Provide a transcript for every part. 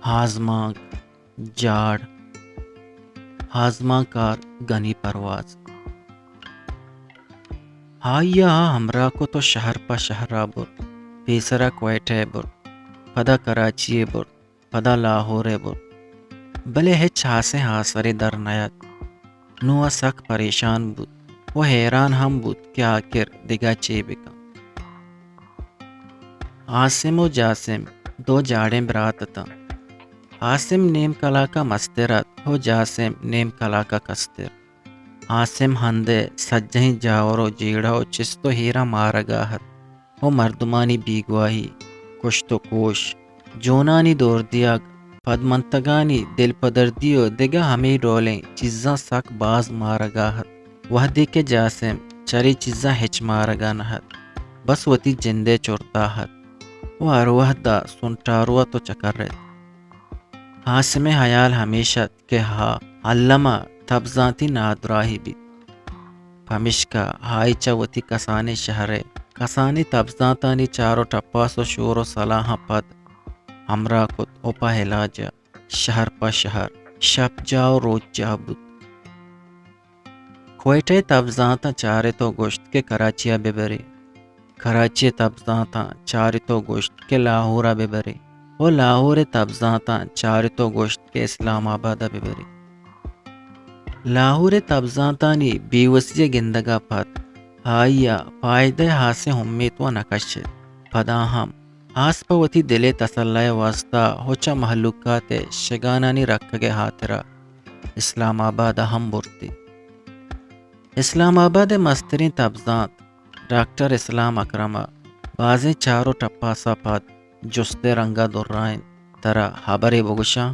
ہاضمانک جاڑ ہاضمہ کار گنی پرواز ہائیا ہمراہ کو تو شہر پا شہرہ بر پیسرا کوئٹے بر پدا کراچی بر پدا لاہور بر بلے ہچ ہاسے ہاسرے در نیت نو سک پریشان بود و حیران ہم بود کہ آخر دگا چے بکا عاصم و جاسم دو جاڑیں برات تا عاصم نیم کلا کا مسترت ہو جاسم نیم کلا کا کستر عاصم ہندے سجہیں جاورو جیڑو چستو ہیرا مارگاہت ہو مردمانی بیگواہی کشت و کوش جونانی دور دیاگ پد منتگانی دل پدردیو دگا ہمیں رولیں چیزاں سک باز مارگاہت وحدی کے جاسم چری چیزاں ہچ مارگا نہت بس وتی جندے چورتاہت وہ اروہ دا سنٹاروا تو چکر رہت عاصم حیال ہمیشہ کہ ہا علمہ تبزانتی نادراہی بھی پمشکا ہائی چوتی کسانی شہرے کسانی تبزانتانی چارو ٹپاس و شور و صلاح پد ہمراہ کت اوپا ہلاجا شہر پا شہر شب جاؤ روز جا بود کوئٹے تبزانتا چارے تو گوشت کے کراچیا ببری کراچی تبزانتا چارے تو گوشت کے لاہورا ببری و لاہور تبزانتا چارے تو گوشت کے اسلام آباد ببری لاہور تبزانتانی بیوسی گندگا پت ہائیا پائدہ ہاسے ہمیت و نکش پدا ہم آس پوتی دلے تسلائے واسطہ ہوچا محلوقات شگانانی رکھگے ہاترا اسلام آباد ہم برتی اسلام آباد مسترین تبزانت ڈاکٹر اسلام اکرمہ بازیں چارو ٹپاسا پد جستے رنگا درائن ترا حبر بگشا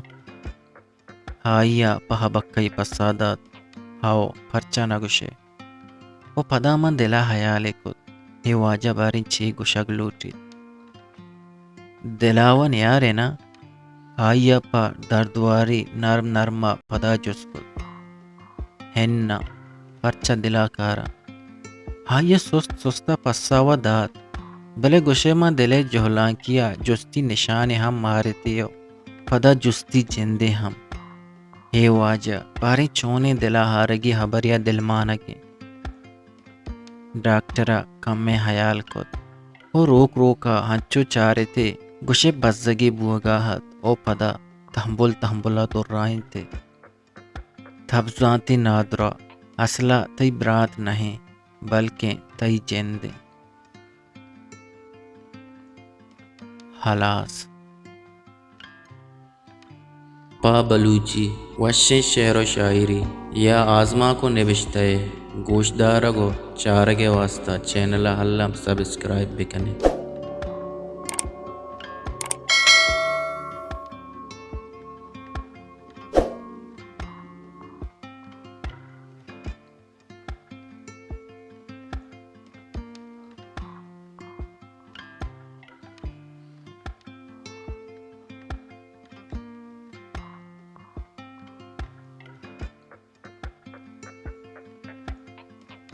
ہائیا پہ بکئی پسادات ہاؤ پرچا نگشے وہ پدا من دلا حیالے کت یہ واجہ بارین چی گشگ لوٹی دلاون یارے نا ہائیا پا دردواری نرم نرما پدا جس کت ہننا پرچا دلا کارا ہائیا سست سستا پساوا دات بلے گشے ماں دلے جہلان کیا جستی نشانے ہم مارتیو پدا جستی جندے ہم اے واجہ پاری چونے دلا ہارگی حبریا دل مانگے ڈاکٹرہ کم میں حیال کت وہ روک روکا ہنچو چارے تھے گشے بزگی بوگاہت او پدا تحمبل تحمبلہ درائن تھے تبزانتی نادرہ اصلہ تی برات نہیں بلکہ تی جندے خلاص پا بلوچی وشیں شعر و شاعری یا آزما کو نوشتے گوشدارگو چارگے واسطہ چینل حلم سبسکرائب بکنے